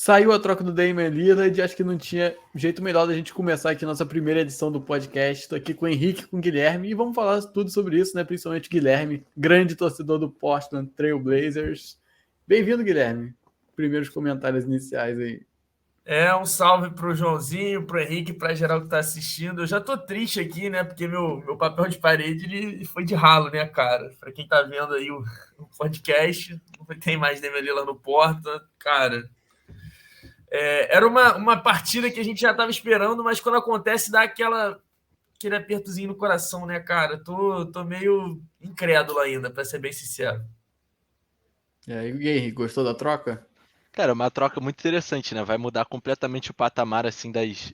Saiu a troca do Damian Lillard e acho que não tinha jeito melhor da gente começar aqui nossa primeira edição do podcast. Estou aqui com o Henrique e com o Guilherme e vamos falar tudo sobre isso, né? Principalmente o Guilherme, grande torcedor do Portland Trail Blazers. Bem-vindo, Guilherme. Primeiros comentários iniciais aí. Um salve pro Joãozinho, pro Henrique, pra geral que tá assistindo. Eu já tô triste aqui, né? Porque meu papel de parede ele foi de ralo, né, cara? Pra quem tá vendo aí o podcast, não tem mais Dembélé lá no Porta. Cara, era uma partida que a gente já tava esperando, mas quando acontece dá aquele apertozinho no coração, né, cara? Tô meio incrédulo ainda, pra ser bem sincero. E aí, Henrique, gostou da troca? Cara, uma troca muito interessante, né? Vai mudar completamente o patamar, assim,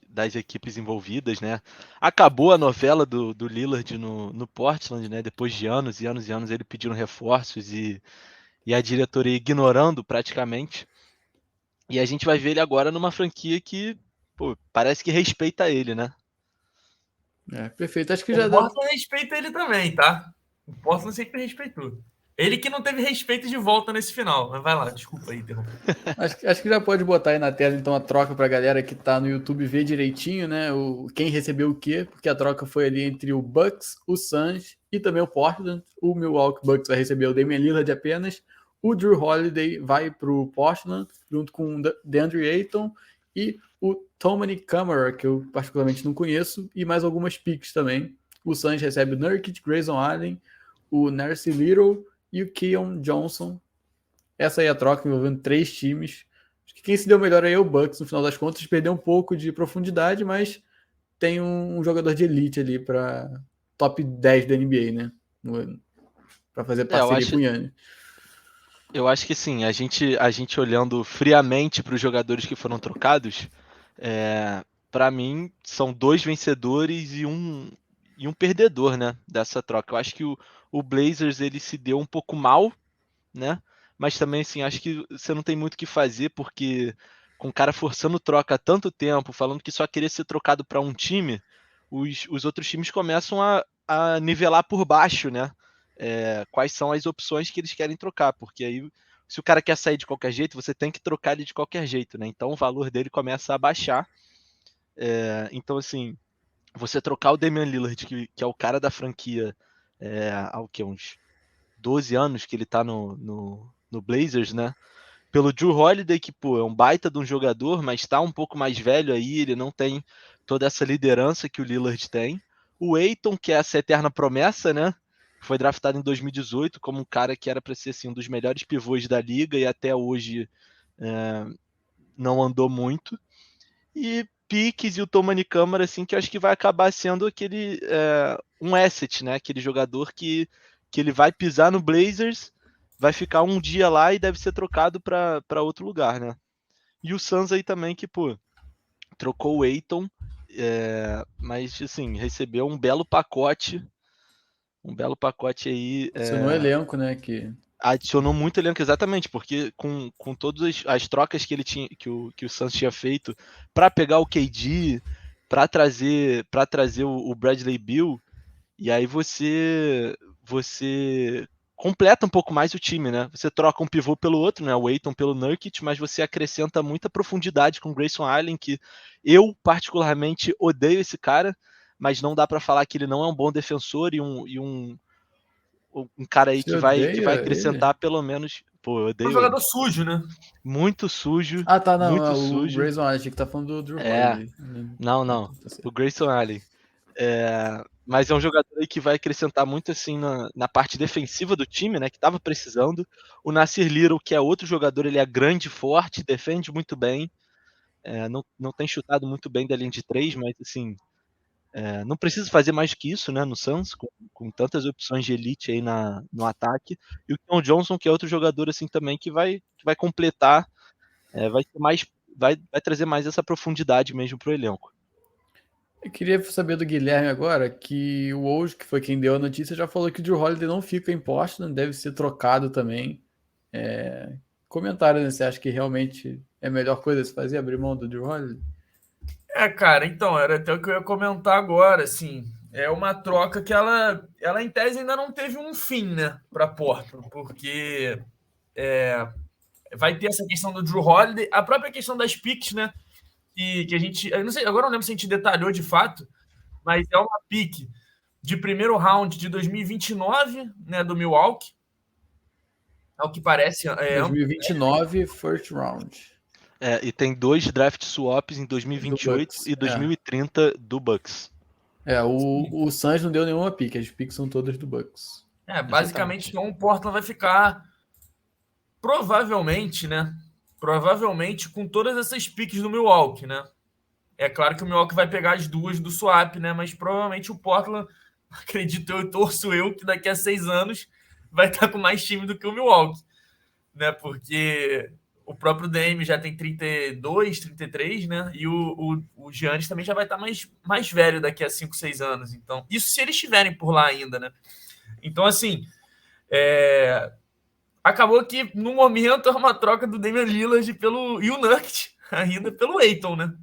das equipes envolvidas, né? Acabou a novela do Lillard no Portland, né? Depois de anos e anos e anos ele pedindo reforços e a diretoria ignorando praticamente. E a gente vai ver ele agora numa franquia que, pô, parece que respeita ele, né? Perfeito. Acho que O já dá. Portland respeita ele também, tá? O Portland sempre respeitou. Ele que não teve respeito de volta nesse final. Mas vai lá, desculpa aí, interromper. Acho que já pode botar aí na tela então a troca pra galera que tá no YouTube ver direitinho, né? Quem recebeu o quê, porque a troca foi ali entre o Bucks, o Suns e também o Portland. O Milwaukee Bucks vai receber o Damian Lillard apenas. O Drew Holiday vai pro Portland, junto com o DeAndre Ayton e o Tommy Camara, que eu particularmente não conheço, e mais algumas picks também. O Suns recebe o Nurkic, Grayson Allen, o Narcy Little e o Keon Johnson. Essa aí é a troca envolvendo 3 times. Acho que quem se deu melhor aí é o Bucks, no final das contas. Perdeu um pouco de profundidade, mas tem um jogador de elite ali para top 10 da NBA, né? Para fazer Eu parceria com acho, o Yannis. eu acho que sim, a gente olhando friamente para os jogadores que foram trocados, para mim são 2 vencedores e um perdedor, né, dessa troca. Eu acho que o Blazers ele se deu um pouco mal, né? Mas também assim, acho que você não tem muito o que fazer porque com o cara forçando troca há tanto tempo, falando que só queria ser trocado para um time, os outros times começam a nivelar por baixo, né? Quais são as opções que eles querem trocar, porque aí se o cara quer sair de qualquer jeito, você tem que trocar ele de qualquer jeito, né? Então o valor dele começa a baixar. Então assim, você trocar o Damian Lillard, que é o cara da franquia, há o quê? Uns 12 anos que ele tá no Blazers, né? Pelo Drew Holiday, que, pô, é um baita de um jogador, mas tá um pouco mais velho aí, ele não tem toda essa liderança que o Lillard tem. O Ayton, que é essa eterna promessa, né? Foi draftado em 2018 como um cara que era para ser assim, um dos melhores pivôs da liga e até hoje é, não andou muito. E Piques e o Tomani Câmara, assim, que eu acho que vai acabar sendo aquele um asset, né? Aquele jogador que ele vai pisar no Blazers, vai ficar um dia lá e deve ser trocado para outro lugar, né? E o Suns aí também, que, pô, trocou o Ayton, mas, assim, recebeu um belo pacote aí, Adicionou elenco, né? Que adicionou muito elenco, exatamente, porque com todas as trocas que ele tinha, que o Suns tinha feito para pegar o KD, para trazer o Bradley Beal, e aí você completa um pouco mais o time, né? Você troca um pivô pelo outro, né? O Ayton pelo Nurkic, mas você acrescenta muita profundidade com o Grayson Allen, que eu particularmente odeio esse cara, mas não dá para falar que ele não é um bom defensor e um cara aí você que vai odeia ele. acrescentar pelo menos. Pô, eu É um odeio ele. jogador sujo, né? Muito sujo, Ah, tá, não. muito O sujo. Grayson Allen, achei que tá falando do Drew É, Holiday. não, Ah, não. tá, tá O certo. Grayson Allen. Mas é um jogador aí que vai acrescentar muito assim na parte defensiva do time, né? Que estava precisando. O Nasir Little, que é outro jogador, ele é grande, forte, defende muito bem. Não tem chutado muito bem da linha de três, mas assim, não precisa fazer mais que isso, né? No Suns, com tantas opções de elite aí no ataque. E o Keon Johnson, que é outro jogador assim também que vai completar, vai ser mais, vai trazer mais essa profundidade mesmo pro elenco. Eu queria saber do Guilherme agora, que o Woj, que foi quem deu a notícia, já falou que o Drew Holiday não fica em Portland, deve ser trocado também. Comentário, né? Você acha que realmente é a melhor coisa a se fazer, abrir mão do Drew Holiday? Cara, então, era até o que eu ia comentar agora, assim. É uma troca que ela em tese ainda não teve um fim, né, para Porto, porque vai ter essa questão do Drew Holiday, a própria questão das picks, né? Que a gente. Eu não sei, agora não lembro se a gente detalhou de fato, mas é uma pick de primeiro round de 2029, né? Do Milwaukee. Ao que parece. 2029, first round. E tem 2 draft swaps em 2028 e 2030 do Bucks. O Suns não deu nenhuma pick, as picks são todas do Bucks. Basicamente, então o Portland vai ficar provavelmente, né? Provavelmente com todas essas picks do Milwaukee, né? É claro que o Milwaukee vai pegar as 2 do swap, né? Mas provavelmente o Portland, acredito eu e torço eu, que daqui a 6 anos vai estar com mais time do que o Milwaukee, né? Porque o próprio Dame já tem 32, 33, né? E o Giannis também já vai estar mais velho daqui a 5, 6 anos. Então, isso se eles estiverem por lá ainda, né? Então, assim, acabou que, no momento, é uma troca do Damian Lillard e o Nurkic ainda pelo Ayton, né?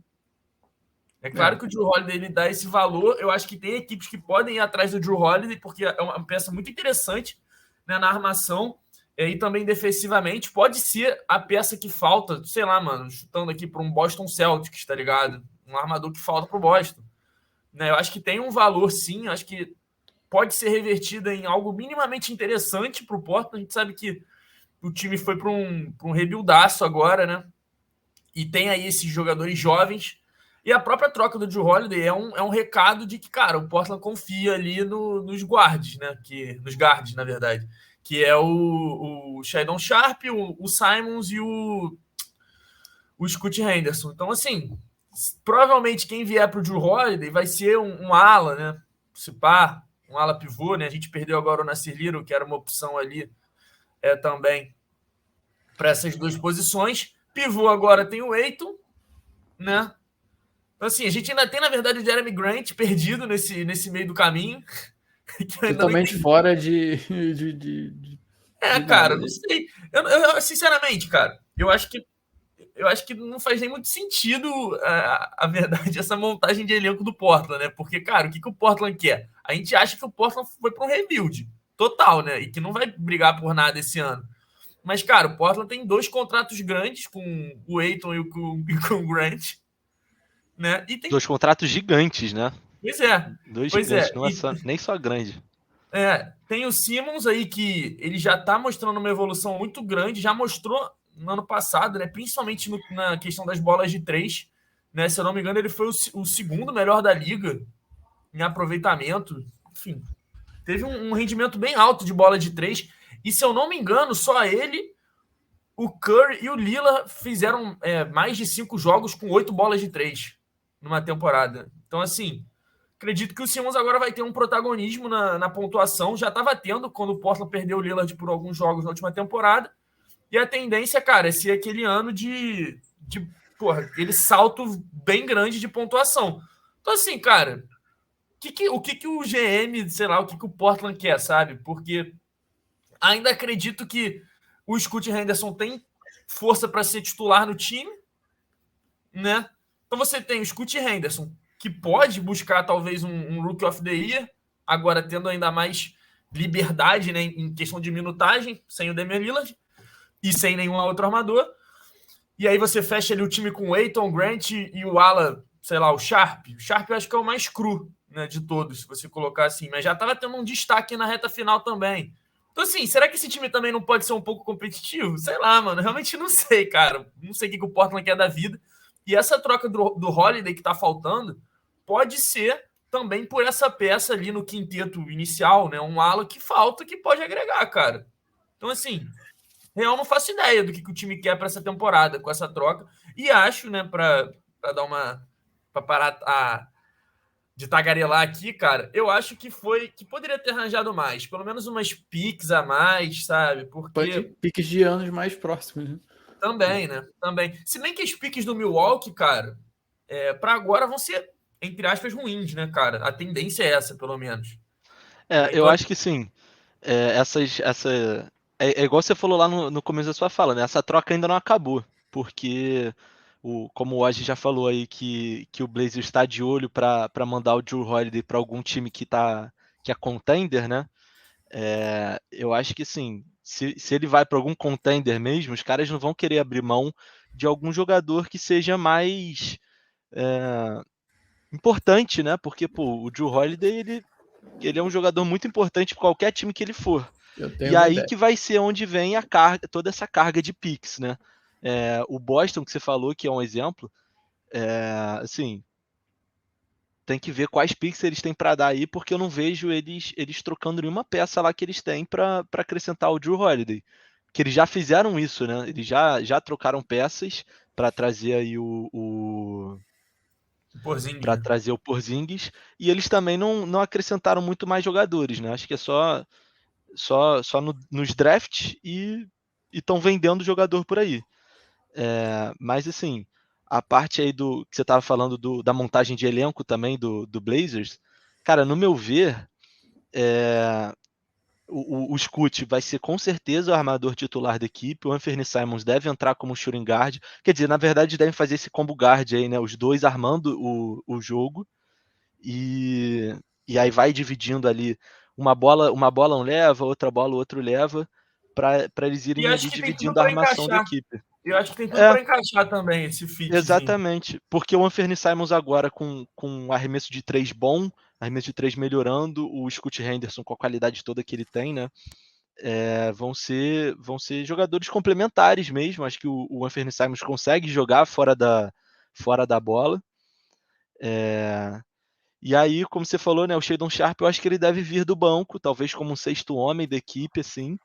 É claro que o Drew Holiday ele dá esse valor. Eu acho que tem equipes que podem ir atrás do Drew Holiday, porque é uma peça muito interessante, né, na armação e também defensivamente. Pode ser a peça que falta, sei lá, mano, chutando aqui para um Boston Celtics, tá ligado? Um armador que falta para o Boston. Né, eu acho que tem um valor, sim. Eu acho que pode ser revertida em algo minimamente interessante para o Portland. A gente sabe que o time foi para um rebuildaço agora, né? E tem aí esses jogadores jovens. E a própria troca do Drew Holiday é um recado de que, cara, o Portland confia ali nos guards, né? Nos guards, na verdade. Que é o Shedon Sharp, o Simons e o Scoot Henderson. Então, assim, provavelmente quem vier para o Drew Holiday vai ser um ala, né? Se pá, um ala pivô, né? A gente perdeu agora o Nasir Little, que era uma opção ali também para essas 2 posições. Pivô agora tem o Ayton, né? Então, assim, a gente ainda tem, na verdade, o Jeremy Grant perdido nesse meio do caminho. Totalmente fora de cara, não sei. Eu, sinceramente, cara, eu acho que não faz nem muito sentido, a verdade, essa montagem de elenco do Portland, né? Porque, cara, o que o Portland quer? A gente acha que o Portland foi para um rebuild total, né? E que não vai brigar por nada esse ano. Mas, cara, o Portland tem 2 contratos grandes com o Ayton e com o Grant. Né? E tem 2 contratos gigantes, né? Pois é. 2 gigantes, não é nem só grande. Tem o Simmons aí que ele já tá mostrando uma evolução muito grande, já mostrou no ano passado, né? Principalmente na questão das bolas de 3. Né? Se eu não me engano, ele foi o segundo melhor da liga em aproveitamento. Enfim, teve um rendimento bem alto de bola de 3. E se eu não me engano, só ele, o Curry e o Lillard fizeram mais de 5 jogos com 8 bolas de 3 numa temporada. Então, assim, acredito que o Simmons agora vai ter um protagonismo na pontuação. Já estava tendo quando o Portland perdeu o Lillard por alguns jogos na última temporada. E a tendência, cara, é ser aquele ano de aquele salto bem grande de pontuação. Então, assim, cara, o que o GM, sei lá, o que o Portland quer, sabe? Porque ainda acredito que o Scoot Henderson tem força para ser titular no time, né? Então você tem o Scoot Henderson, que pode buscar talvez um Rookie of the Year, agora tendo ainda mais liberdade, né, em questão de minutagem, sem o Damian Lillard e sem nenhum outro armador. E aí você fecha ali o time com o Ayton, Grant e o ala, sei lá, o Sharp. O Sharp eu acho que é o mais cru, né, de todos, se você colocar assim. Mas já estava tendo um destaque na reta final também. Então, assim, será que esse time também não pode ser um pouco competitivo? Sei lá, mano. Realmente não sei, cara. Não sei o que o Portland quer da vida. E essa troca do Holiday que tá faltando pode ser também por essa peça ali no quinteto inicial, né? Um ala que falta que pode agregar, cara. Então, assim, real não faço ideia do que o time quer para essa temporada com essa troca. E acho, né, para dar uma... para parar de tagarelar aqui, cara, eu acho que poderia ter arranjado mais, pelo menos umas piques a mais, sabe? Porque piques de anos mais próximos, né? Também, né? Também. Se bem que as piques do Milwaukee, cara, para agora vão ser, entre aspas, ruins, né, cara? A tendência é essa, pelo menos. Eu acho que sim. É igual você falou lá no começo da sua fala, né? Essa troca ainda não acabou, porque como o Agi já falou aí que o Blazers está de olho para mandar o Drew Holiday para algum time que é contender, né? Eu acho que sim, se ele vai para algum contender mesmo, os caras não vão querer abrir mão de algum jogador que seja mais importante, né? Porque, pô, o Jrue Holiday, ele é um jogador muito importante para qualquer time que ele for. E aí que vai ser onde vem a carga, toda essa carga de picks, né? O Boston, que você falou, que é um exemplo, assim, tem que ver quais picks eles têm para dar aí, porque eu não vejo eles trocando nenhuma peça lá que eles têm para acrescentar o Jrue Holiday. Que eles já fizeram isso, né? Eles já trocaram peças para trazer aí para trazer o Porzingis, e eles também não acrescentaram muito mais jogadores, né? Acho que é só nos drafts e estão vendendo jogador por aí. Mas assim, a parte aí do que você estava falando da montagem de elenco também do Blazers, cara, no meu ver, o Scoot vai ser com certeza o armador titular da equipe, o Anthony Simons deve entrar como shooting guard, quer dizer, na verdade devem fazer esse combo guard aí, né, os dois armando o jogo, e aí vai dividindo ali, uma bola um leva, outra bola o outro leva, para eles irem ali dividindo a armação da equipe. Eu acho que tem tudo para encaixar também esse fit. Exatamente, porque o Anthony Simons agora com arremesso de 3 bom, arremesso de 3 melhorando, o Scoot Henderson com a qualidade toda que ele tem, né? Vão ser jogadores complementares mesmo. Acho que o Anthony Simons consegue jogar fora da bola. E aí, como você falou, né, o Shadon Sharp, eu acho que ele deve vir do banco, talvez como um sexto homem da equipe, assim,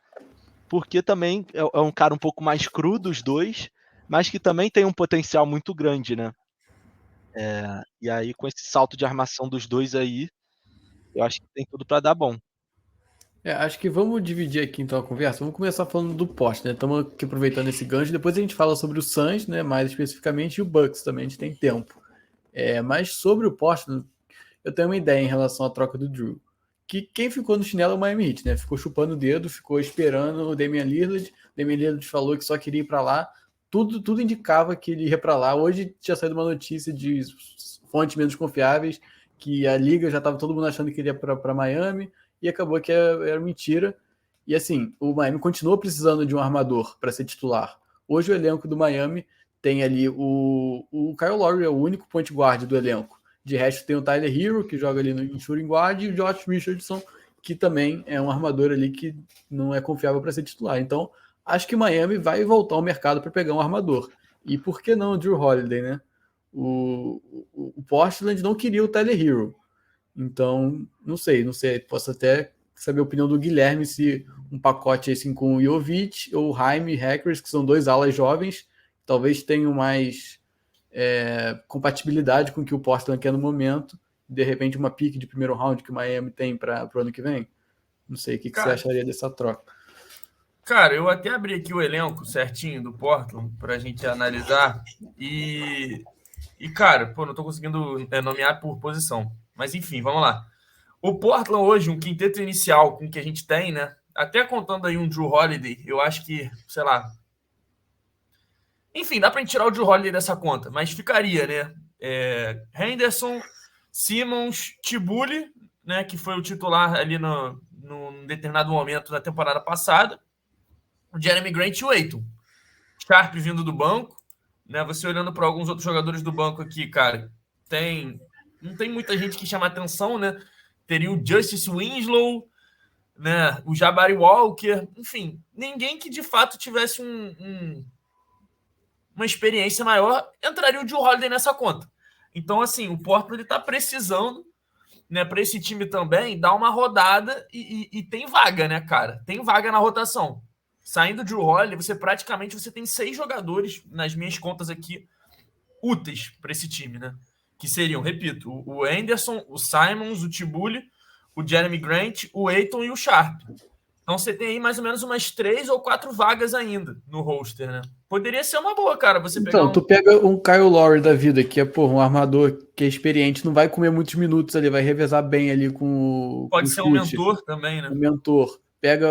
porque também é um cara um pouco mais cru dos dois, mas que também tem um potencial muito grande, né? E aí, com esse salto de armação dos dois aí, eu acho que tem tudo para dar bom. Acho que vamos dividir aqui então a conversa. Vamos começar falando do poste, né? Estamos aqui aproveitando esse gancho. Depois a gente fala sobre o Suns, né? Mais especificamente, e o Bucks também, a gente tem tempo. Mas sobre o poste, eu tenho uma ideia em relação à troca do Jrue. Que quem ficou no chinelo é o Miami Heat, né? Ficou chupando o dedo, ficou esperando o Damian Lillard. Damian Lillard falou que só queria ir para lá. Tudo indicava que ele ia para lá. Hoje tinha saído uma notícia de fontes menos confiáveis que a liga já estava todo mundo achando que ele ia para Miami e acabou que era mentira. E assim, o Miami continua precisando de um armador para ser titular. Hoje o elenco do Miami tem ali o Kyle Lowry, é o único point guard do elenco. De resto tem o Tyler Hero, que joga ali no shooting guard, e o Josh Richardson, que também é um armador ali que não é confiável para ser titular. Então, acho que Miami vai voltar ao mercado para pegar um armador. E por que não o Jrue Holiday, né? O Portland não queria o Tyler Hero. Então, não sei. Posso até saber a opinião do Guilherme se um pacote assim com o Jovic ou o Jaime Hackers, que são dois alas jovens, talvez tenham mais compatibilidade com o que o Portland quer no momento. De repente, uma pique de primeiro round que o Miami tem para o ano que vem. Não sei, o que você acharia dessa troca? Cara, eu até abri aqui o elenco certinho do Portland para a gente analisar. E cara, não tô conseguindo nomear por posição. Mas enfim, vamos lá. O Portland hoje, um quinteto inicial com o que a gente tem, né? Até contando aí um Jrue Holiday, eu acho que, sei lá. Enfim, dá pra gente tirar o Jrue Holiday dessa conta, mas ficaria, né? Henderson, Simmons, Tibuli, né? Que foi o titular ali num determinado momento da temporada passada. O Jeremy Grant e o Ayton. Sharp vindo do banco, né? Você olhando para alguns outros jogadores do banco aqui, cara, não tem muita gente que chama atenção, né? Teria o Justice Winslow, né? O Jabari Walker, enfim, ninguém que de fato tivesse uma experiência maior, entraria o Jrue Holiday nessa conta. Então, assim, o Portland está precisando, né, para esse time também dar uma rodada e tem vaga, né, cara? Tem vaga na rotação. Saindo de Jrue Holiday, você tem 6 jogadores, nas minhas contas aqui, úteis para esse time, né? Que seriam, repito, o Anderson, o Simons, o Tibuli, o Jeremy Grant, o Ayton e o Sharp. Então você tem aí mais ou menos umas 3 ou 4 vagas ainda no roster, né? Poderia ser uma boa, cara, você pegar tu pega um Kyle Lowry da vida, que é um armador que é experiente, não vai comer muitos minutos ali, vai revezar bem ali com Pode com ser um mentor também, né? Um mentor. Pega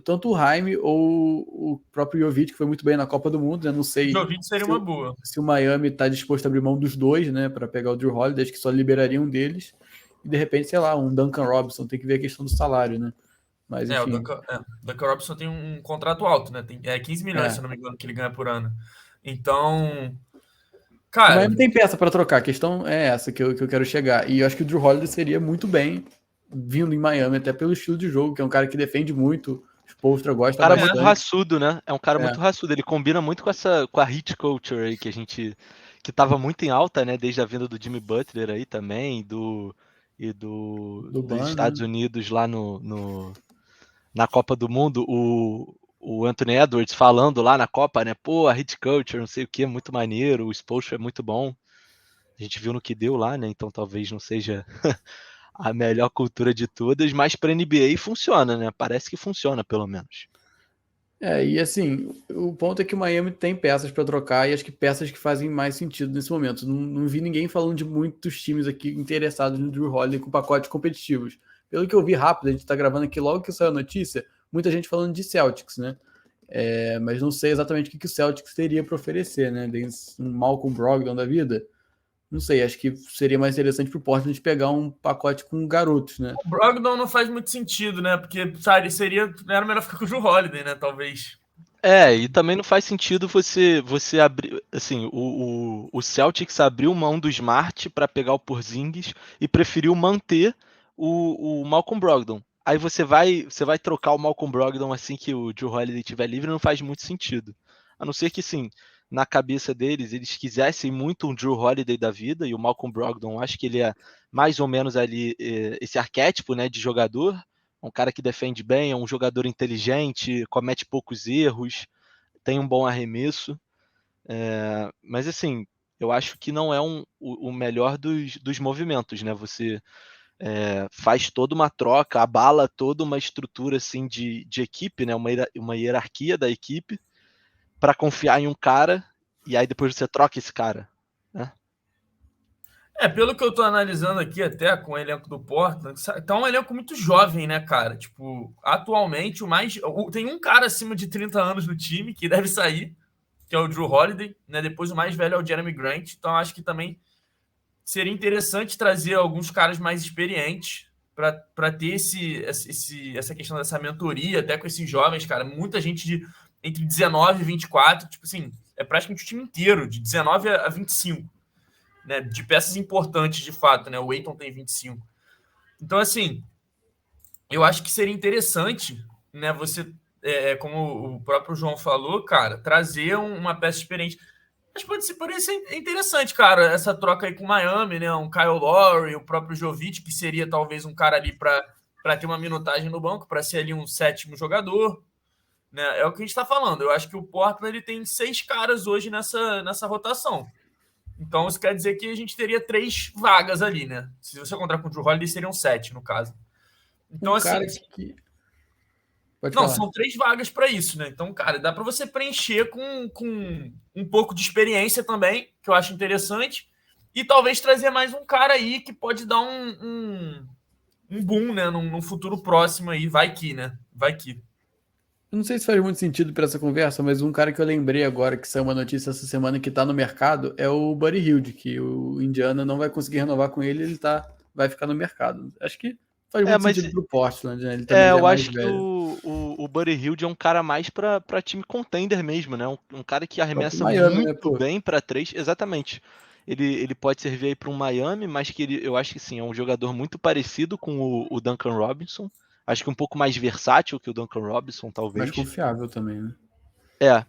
tanto o Jaime ou o próprio Jovic, que foi muito bem na Copa do Mundo, né? Não sei o Jovic seria uma boa. Se o Miami está disposto a abrir mão dos dois, né? Para pegar o Jrue Holiday, acho que só liberaria um deles. E de repente, sei lá, um Duncan Robinson, tem que ver a questão do salário, né? Mas, O enfim. Duncan Robinson tem um contrato alto, né? Tem 15 milhões, se eu não me engano, que ele ganha por ano. Então, O cara, Miami tem peça para trocar, a questão é essa que eu quero chegar. E eu acho que o Drew Holiday seria muito bem vindo em Miami, até pelo estilo de jogo, que é um cara que defende muito, o Spoelstra Um gosta cara muito bastante. raçudo, né? É um cara muito raçudo. Ele combina muito com a hit culture aí que tava muito em alta, né? Desde a vinda do Jimmy Butler aí também, Do dos Ban, Estados né? Unidos lá na Copa do Mundo. O Anthony Edwards falando lá na Copa, né? Pô, a hit culture, não sei o que, muito maneiro. O Spoelstra é muito bom. A gente viu no que deu lá, né? Então talvez não seja a melhor cultura de todas, mas para NBA funciona, né? Parece que funciona, pelo menos. E assim, o ponto é que o Miami tem peças para trocar e acho que peças que fazem mais sentido nesse momento. Não vi ninguém falando de muitos times aqui interessados no Drew Holiday com pacotes competitivos. Pelo que eu vi rápido, a gente está gravando aqui logo que saiu a notícia, muita gente falando de Celtics, né? Mas não sei exatamente o que o Celtics teria para oferecer, né? Um Malcolm Brogdon da vida. Não sei, acho que seria mais interessante para o Portland pegar um pacote com garotos, né? o Brogdon não faz muito sentido, né? Porque, sabe, era melhor ficar com o Drew Holiday, né? Talvez. E também não faz sentido você abrir, assim, o Celtics abriu mão do Smart para pegar o Porzingis e preferiu manter o Malcolm Brogdon. Aí você vai trocar o Malcolm Brogdon assim que o Drew Holiday estiver livre, não faz muito sentido. A não ser que, sim, na cabeça deles, eles quisessem muito um Drew Holiday da vida, e o Malcolm Brogdon, acho que ele é mais ou menos ali esse arquétipo, né, de jogador, um cara que defende bem, é um jogador inteligente, comete poucos erros, tem um bom arremesso. Mas assim, eu acho que não é o melhor dos movimentos, né? Você faz toda uma troca, abala toda uma estrutura assim de equipe, né? Uma hierarquia da equipe para confiar em um cara e aí depois você troca esse cara, né? Pelo que eu tô analisando aqui até com o elenco do Portland, tá um elenco muito jovem, né, cara? Tipo, atualmente tem um cara acima de 30 anos no time que deve sair, que é o Drew Holiday, né? Depois o mais velho é o Jeremy Grant. Então acho que também seria interessante trazer alguns caras mais experientes para ter essa questão dessa mentoria até com esses jovens, cara. Muita gente entre 19 e 24, tipo assim, é praticamente o time inteiro, de 19 a 25, né? De peças importantes, de fato, né? O Ayton tem 25. Então, assim, eu acho que seria interessante, né? Você, como o próprio João falou, cara, trazer uma peça experiente. Mas pode ser interessante, cara, essa troca aí com o Miami, né? Um Kyle Lowry, o próprio Jovic, que seria talvez um cara ali para ter uma minutagem no banco, para ser ali um sétimo jogador, né? É o que a gente está falando. Eu acho que o Portland ele tem 6 caras hoje nessa rotação. Então isso quer dizer que a gente teria 3 vagas ali, né? Se você contar com o Drew Holiday, seriam 7, no caso. Então, Um assim, cara que. Pode não, falar. são 3 vagas para isso, né? Então, cara, dá para você preencher com um pouco de experiência também, que eu acho interessante, e talvez trazer mais um cara aí que pode dar um boom, né? Num futuro próximo aí, vai que, né? Vai que. Eu não sei se faz muito sentido para essa conversa, mas um cara que eu lembrei agora que saiu uma notícia essa semana que tá no mercado é o Buddy Hield, que o Indiana não vai conseguir renovar com ele, vai ficar no mercado. Acho que faz muito Mas sentido pro Portland, né? Ele também já é eu mais acho que velho. o Buddy Hield é um cara mais para time contender mesmo, né? Um cara que O próprio arremessa Miami, né, muito pô? bem para três, exatamente. Ele pode servir aí para um Miami, mas que eu acho que sim, é um jogador muito parecido com o Duncan Robinson. Acho que um pouco mais versátil que o Duncan Robinson, Mais talvez. confiável também, né? É,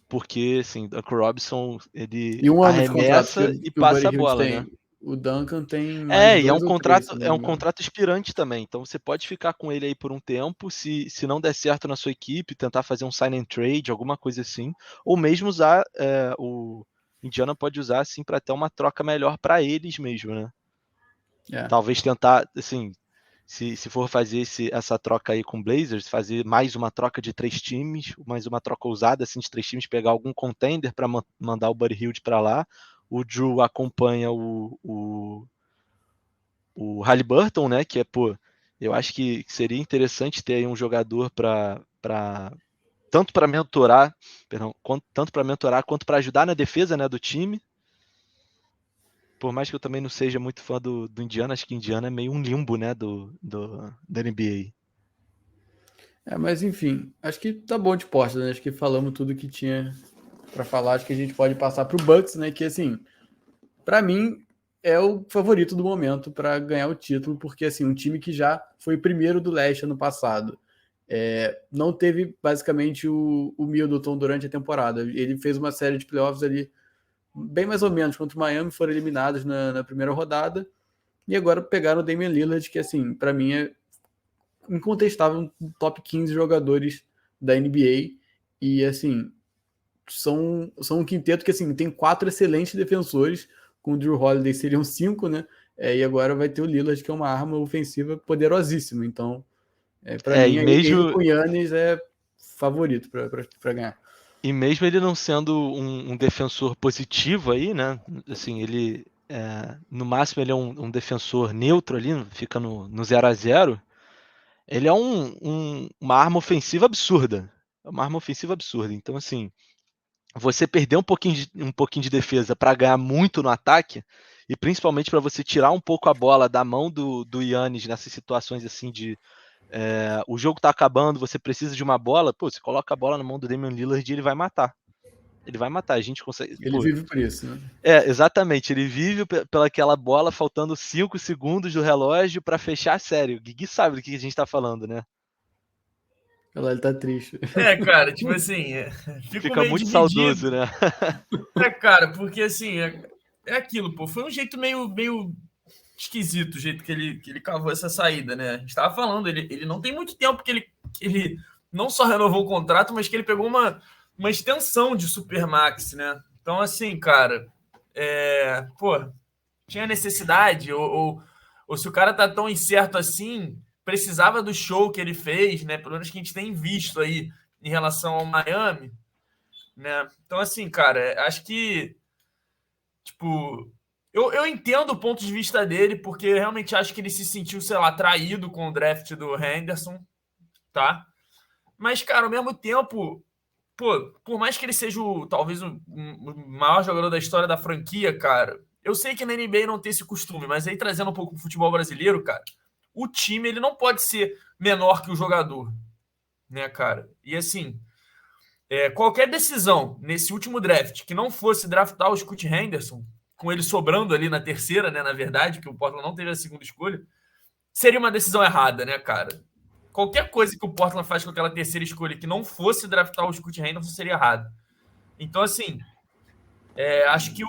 porque assim, o Duncan Robinson ele E um ano de contrato arremessa e que o Buddy passa a Hield bola, né? tem. O Duncan tem mais E é um 2 ou 3, se contrato, eu não é me um engano. contrato expirante também. Então você pode ficar com ele aí por um tempo, se não der certo na sua equipe, tentar fazer um sign and trade, alguma coisa assim, ou mesmo usar o Indiana pode usar assim para ter uma troca melhor para eles mesmo, né? É. Talvez tentar, assim, se for fazer essa troca aí com o Blazers, fazer mais uma troca de 3 times, mais uma troca ousada assim de 3 times, pegar algum contender para mandar o Buddy Hield para lá. O Drew acompanha o Haliburton, né? Que pô, eu acho que seria interessante ter aí um jogador para tanto para mentorar, tanto para mentorar quanto para ajudar na defesa, né, do time. Por mais que eu também não seja muito fã do Indiana, acho que Indiana é meio um limbo, né, da NBA. Mas enfim, acho que tá bom de Portland, né? Acho que falamos tudo que tinha para falar. Acho que a gente pode passar pro Bucks, né? Que assim, para mim é o favorito do momento para ganhar o título, porque assim, um time que já foi primeiro do leste ano passado. Não teve basicamente o Middleton durante a temporada. Ele fez uma série de playoffs ali, bem mais ou menos, contra o Miami, foram eliminados na primeira rodada. E agora pegaram o Damian Lillard, que assim, para mim é incontestável um top 15 jogadores da NBA. E assim, são um quinteto que assim, tem 4 excelentes defensores, com o Drew Holiday seriam 5, né? E agora vai ter o Lillard, que é uma arma ofensiva poderosíssima. Então, para mim, E ele mesmo, com o Giannis é favorito para ganhar. e mesmo ele não sendo um defensor positivo aí, né? Assim, ele no máximo ele é um defensor neutro ali, fica no 0-0. Ele é uma arma ofensiva absurda. É uma arma ofensiva absurda. Então, assim, você perder um pouquinho de defesa para ganhar muito no ataque, e principalmente para você tirar um pouco a bola da mão do Giannis nessas situações assim de o jogo tá acabando, você precisa de uma bola, pô, você coloca a bola na mão do Damian Lillard e ele vai matar. Ele vai matar, a gente consegue. Ele Pô, vive por isso, né? exatamente, ele vive pelaquela bola faltando 5 segundos do relógio para fechar a série. O Gui sabe do que a gente tá falando, né? Olha lá, ele tá triste. Cara, tipo assim, fico Fica meio muito dividido. saudoso, né? Cara, porque assim, é aquilo, pô. Foi um jeito meio esquisito o jeito que ele cavou essa saída, né? A gente tava falando, ele não tem muito tempo que ele não só renovou o contrato, mas que ele pegou uma extensão de Supermax, né? Então, assim, cara, pô, tinha necessidade, ou se o cara tá tão incerto assim, precisava do show que ele fez, né? Pelo menos que a gente tem visto aí em relação ao Miami, né? Então, assim, cara, acho que, tipo, eu entendo o ponto de vista dele, porque eu realmente acho que ele se sentiu, sei lá, traído com o draft do Henderson, tá? Mas, cara, ao mesmo tempo, pô, por mais que ele seja talvez o maior jogador da história da franquia, cara, eu sei que na NBA não tem esse costume, mas aí trazendo um pouco pro futebol brasileiro, cara, o time ele não pode ser menor que o jogador, né, cara? E assim, qualquer decisão nesse último draft que não fosse draftar o Scoot Henderson, com ele sobrando ali na terceira, né, na verdade, que o Portland não teve a segunda escolha, seria uma decisão errada, né, cara? Qualquer coisa que o Portland faz com aquela terceira escolha que não fosse draftar o Scoot Henderson seria errado. Então, assim, acho que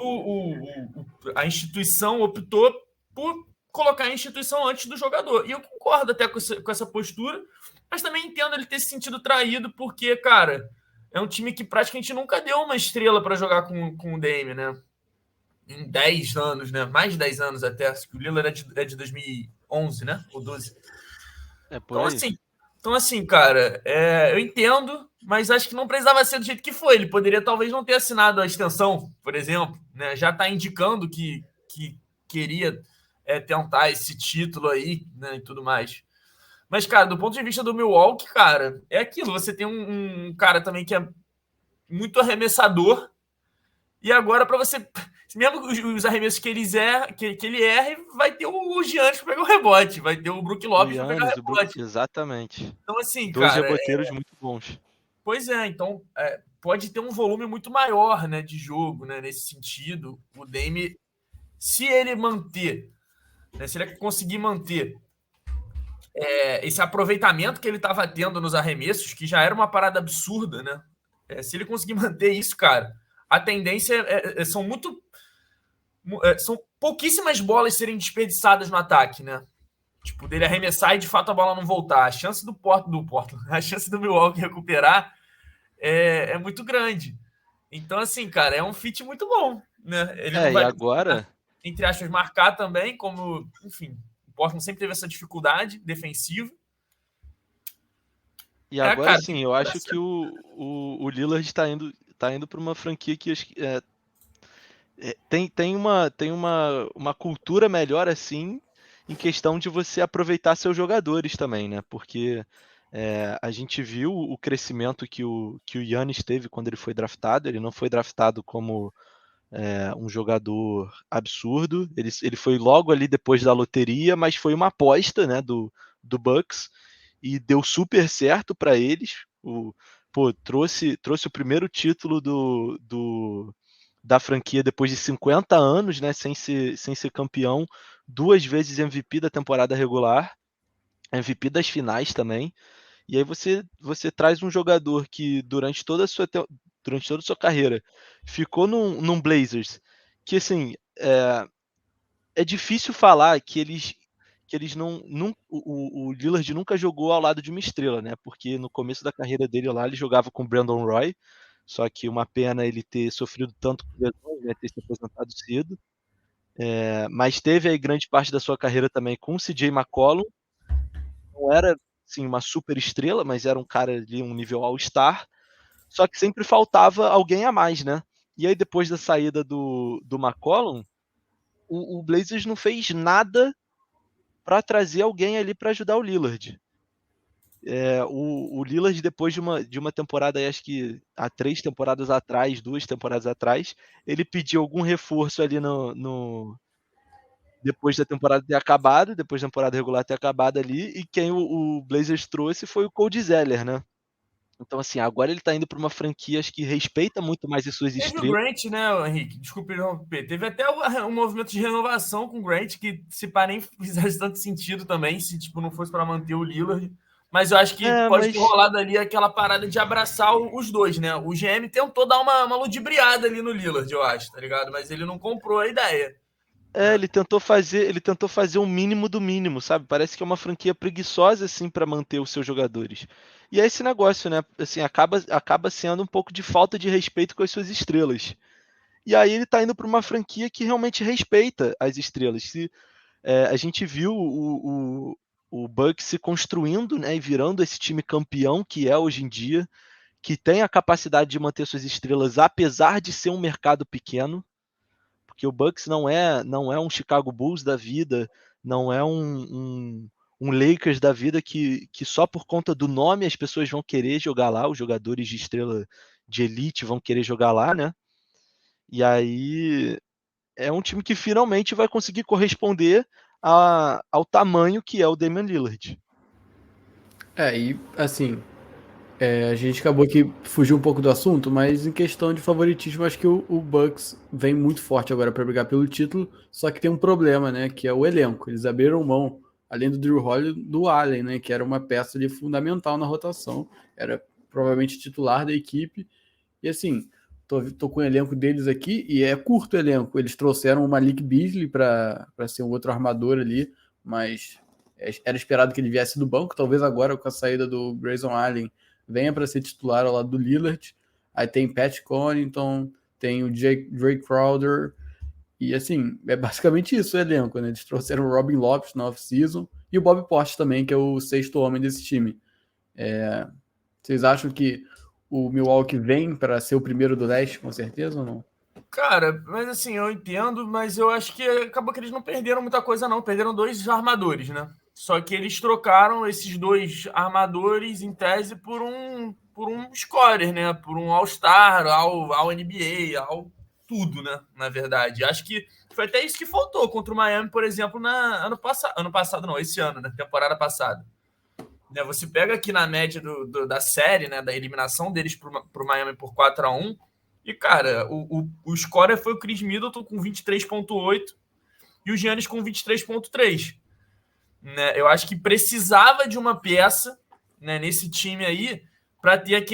a instituição optou por colocar a instituição antes do jogador. E eu concordo até com essa postura, mas também entendo ele ter se sentido traído, porque, cara, é um time que praticamente nunca deu uma estrela para jogar com o Dame, né? Em 10 anos, né? Mais de 10 anos até. Acho que o Lillard é de 2011, né? Ou 12. É por Então, aí. assim, cara, eu entendo, mas acho que não precisava ser do jeito que foi. Ele poderia talvez não ter assinado a extensão, por exemplo, né? Já está indicando que queria tentar esse título aí, né? E tudo mais. Mas, cara, do ponto de vista do Milwaukee, cara, é aquilo. Você tem um cara também que é muito arremessador, e agora, para você. Mesmo os arremessos que ele erre, vai ter o Giannis para pegar o rebote, vai ter o Brook O Lopes para pegar o Giannis, rebote. exatamente. Então, assim, Dois cara, reboteiros muito bons. pois é, então pode ter um volume muito maior, né, de jogo, né, nesse sentido. O Dame, se ele manter, né, se ele conseguir manter esse aproveitamento que ele estava tendo nos arremessos, que já era uma parada absurda, né? Se ele conseguir manter isso, cara, a tendência são pouquíssimas bolas serem desperdiçadas no ataque, né? Tipo, dele arremessar e de fato a bola não voltar. A chance do Portland, a chance do Milwaukee recuperar é muito grande. Então, assim, cara, é um fit muito bom, né? Ele não E vai, agora, entre aspas, marcar também, como, enfim, o Portland sempre teve essa dificuldade defensiva. Cara, sim, eu acho que o Lillard tá indo para uma franquia que tem uma cultura melhor assim, em questão de você aproveitar seus jogadores também, né? Porque a gente viu o crescimento que o Giannis teve quando ele foi draftado. Ele não foi draftado como um jogador absurdo. Ele foi logo ali depois da loteria, mas foi uma aposta, né, do Bucks. e deu super certo para eles. Trouxe o primeiro título da franquia depois de 50 anos, né, sem ser campeão, 2 vezes MVP da temporada regular, MVP das finais também. E aí você traz um jogador que durante toda a sua carreira ficou num Blazers, que assim, é difícil falar que eles o Lillard nunca jogou ao lado de uma estrela, né? Porque no começo da carreira dele lá, ele jogava com o Brandon Roy, só que uma pena ele ter sofrido tanto com lesões, né? Ter se aposentado cedo. Mas teve aí grande parte da sua carreira também com o CJ McCollum. Não era, assim, uma super estrela, mas era um cara ali, um nível All-Star. Só que sempre faltava alguém a mais, né? E aí depois da saída do McCollum, o Blazers não fez nada para trazer alguém ali para ajudar o Lillard. O Lillard, depois de uma temporada, acho que há 2 temporadas atrás, ele pediu algum reforço ali depois da temporada ter acabado, depois da temporada regular ter acabado ali, e quem o Blazers trouxe foi o Cody Zeller, né? Então, assim, agora ele tá indo para uma franquia acho que respeita muito mais as suas Teve o estrelas. Grant, né, Henrique? Desculpa interromper. Teve até um movimento de renovação com o Grant, que se pá nem fizesse tanto sentido também, se tipo, não fosse para manter o Lillard. Mas eu acho que pode ter rolado ali aquela parada de abraçar os dois, né? O GM tentou dar uma ludibriada ali no Lillard, eu acho, tá ligado? Mas ele não comprou a ideia. Ele tentou fazer um mínimo do mínimo, sabe? Parece que é uma franquia preguiçosa assim para manter os seus jogadores. E é esse negócio, né? Assim, acaba sendo um pouco de falta de respeito com as suas estrelas. E aí ele tá indo para uma franquia que realmente respeita as estrelas. A gente viu o Bucks se construindo, né, e virando esse time campeão que é hoje em dia, que tem a capacidade de manter suas estrelas apesar de ser um mercado pequeno. Porque o Bucks não é um Chicago Bulls da vida, não é um Lakers da vida que só por conta do nome as pessoas vão querer jogar lá, os jogadores de estrela de elite vão querer jogar lá, né? E aí é um time que finalmente vai conseguir corresponder ao tamanho que é o Damian Lillard. E assim, a gente acabou que fugiu um pouco do assunto, mas em questão de favoritismo, acho que o Bucks vem muito forte agora para brigar pelo título, só que tem um problema, né, que é o elenco. Eles abriram mão, além do Drew Holiday, do Allen, né, que era uma peça ali fundamental na rotação, era provavelmente titular da equipe. E assim, tô com o elenco deles aqui e é curto o elenco. Eles trouxeram o Malik Beasley para ser um outro armador ali, mas era esperado que ele viesse do banco. Talvez agora, com a saída do Grayson Allen, venha para ser titular ao lado do Lillard. Aí tem Pat Connaughton, tem o Drake Crowder. E assim, é basicamente isso o elenco, né? Eles trouxeram o Robin Lopes na off-season e o Bob Portis também, que é o 6º homem desse time. Vocês acham que o Milwaukee vem para ser o primeiro do leste, com certeza ou não? Cara, mas assim, eu entendo, mas eu acho que acabou que eles não perderam muita coisa, não. Perderam 2 armadores, né? Só que eles trocaram esses 2 armadores, em tese, por um scorer, né? Por um All-Star, ao NBA, ao tudo, né? Na verdade. Acho que foi até isso que faltou contra o Miami, por exemplo, ano passado não, esse ano, né? Temporada passada. Né, você pega aqui na média da série, né? Da eliminação deles pro Miami por 4-1. E, cara, o scorer foi o Chris Middleton com 23,8 e o Giannis com 23,3. Né? Eu acho que precisava de uma peça, né, nesse time aí para ter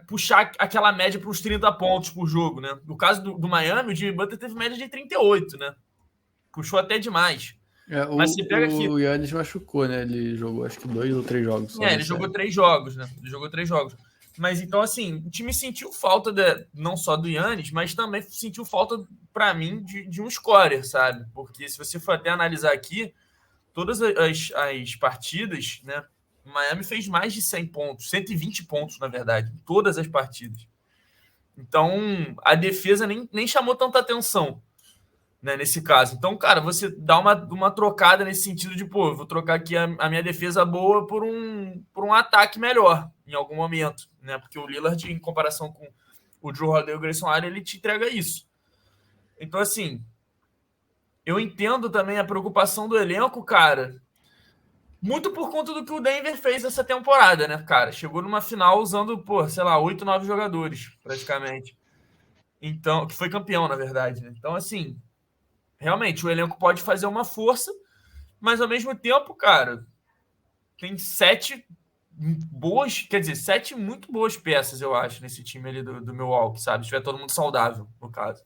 puxar aquela média para uns 30 pontos por jogo. Né? No caso do Miami, o Jimmy Butler teve média de 38, né? Puxou até demais. Mas você pega aqui. O Yannis machucou, né? Ele jogou acho que 2 ou 3 jogos. Ele jogou 3 jogos, né? Ele jogou 3 jogos. Mas então, assim, o time sentiu falta não só do Yannis, mas também sentiu falta, para mim, de um scorer, sabe? Porque se você for até analisar aqui, todas as partidas, né? O Miami fez mais de 100 pontos, 120 pontos, na verdade, em todas as partidas. Então, a defesa nem chamou tanta atenção, né, nesse caso. Então, cara, você dá uma trocada nesse sentido de, pô, eu vou trocar aqui a minha defesa boa por um ataque melhor em algum momento, né? Porque o Lillard, em comparação com o Drew Holiday e o Grayson Allen, ele te entrega isso. Então, assim, eu entendo também a preocupação do elenco, cara, Muito por conta do que o Denver fez essa temporada, né, cara? Chegou numa final usando, pô, sei lá, 8, 9 jogadores, praticamente. Então, que foi campeão, na verdade, né? Então, assim, realmente, o elenco pode fazer uma força, mas ao mesmo tempo, cara, tem 7 boas, quer dizer, 7 muito boas peças, eu acho, nesse time ali do Milwaukee, sabe? Se tiver todo mundo saudável, no caso.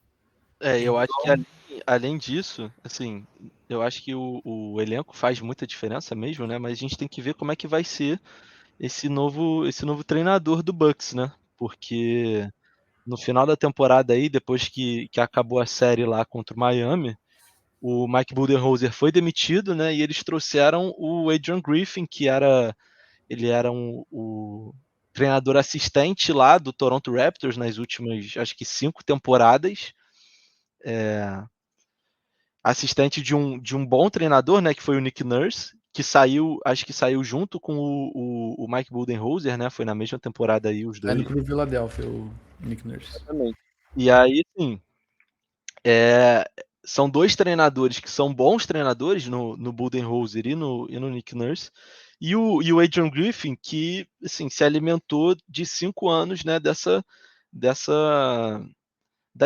Eu acho que Então, além disso, assim, eu acho que o elenco faz muita diferença mesmo, né? Mas a gente tem que ver como é que vai ser esse novo treinador do Bucks, né? Porque no final da temporada aí, depois que acabou a série lá contra o Miami, o Mike Budenholzer foi demitido, né? E eles trouxeram o Adrian Griffin, ele era o treinador assistente lá do Toronto Raptors nas últimas, acho que 5 temporadas. Assistente de um bom treinador, né? Que foi o Nick Nurse, que saiu, acho que saiu junto com o Mike Budenholzer, né? Foi na mesma temporada aí os Tá indo dois. pro Philadelphia, o Nick Nurse. Exatamente. E aí, sim, é, são dois treinadores que são bons treinadores no Budenholzer e no Nick Nurse. E o Adrian Griffin, que assim, se alimentou de 5 anos, né, da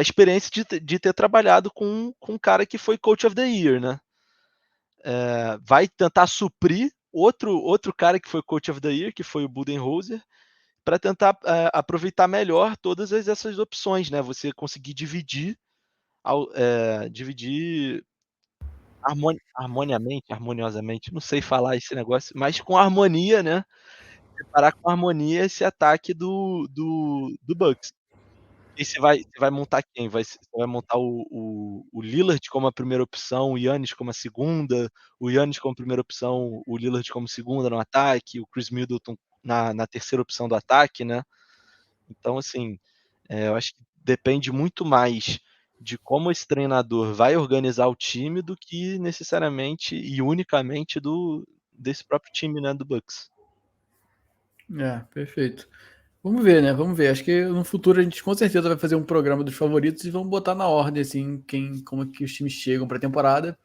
experiência de ter trabalhado com um cara que foi Coach of the Year, né? Vai tentar suprir outro cara que foi Coach of the Year, que foi o Budenholzer, para tentar aproveitar melhor todas essas opções, né? Você conseguir dividir harmoniosamente, não sei falar esse negócio, mas com harmonia, né? Separar com harmonia esse ataque do Bucks. E você vai montar quem? Você vai montar o Lillard como a primeira opção, o Giannis como a segunda, o Giannis como primeira opção, o Lillard como segunda no ataque, o Chris Middleton na terceira opção do ataque, né? Então, assim, eu acho que depende muito mais de como esse treinador vai organizar o time do que necessariamente e unicamente desse próprio time, né, do Bucks. Perfeito. Vamos ver, né? Vamos ver. Acho que no futuro a gente com certeza vai fazer um programa dos favoritos e vamos botar na ordem, assim, como é que os times chegam para a temporada.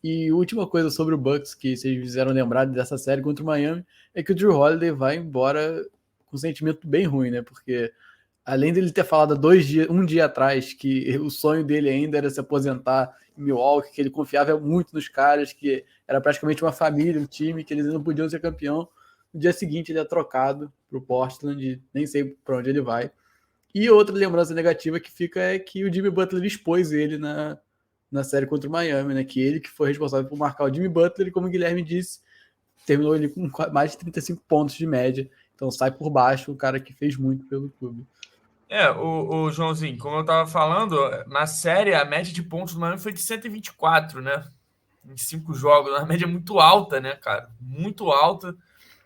E última coisa sobre o Bucks que vocês fizeram lembrar dessa série contra o Miami é que o Drew Holiday vai embora com um sentimento bem ruim, né? Porque além dele ter falado um dia atrás que o sonho dele ainda era se aposentar em Milwaukee, que ele confiava muito nos caras, que era praticamente uma família, um time, que eles não podiam ser campeão. No dia seguinte ele é trocado para o Portland, nem sei para onde ele vai. E outra lembrança negativa que fica é que o Jimmy Butler expôs ele na série contra o Miami, né? Que ele que foi responsável por marcar o Jimmy Butler e, como o Guilherme disse, terminou ele com mais de 35 pontos de média. Então sai por baixo o cara que fez muito pelo clube. o Joãozinho, como eu tava falando, na série a média de pontos do Miami foi de 124, né? Em 5 jogos, uma média muito alta, né, cara? Muito alta.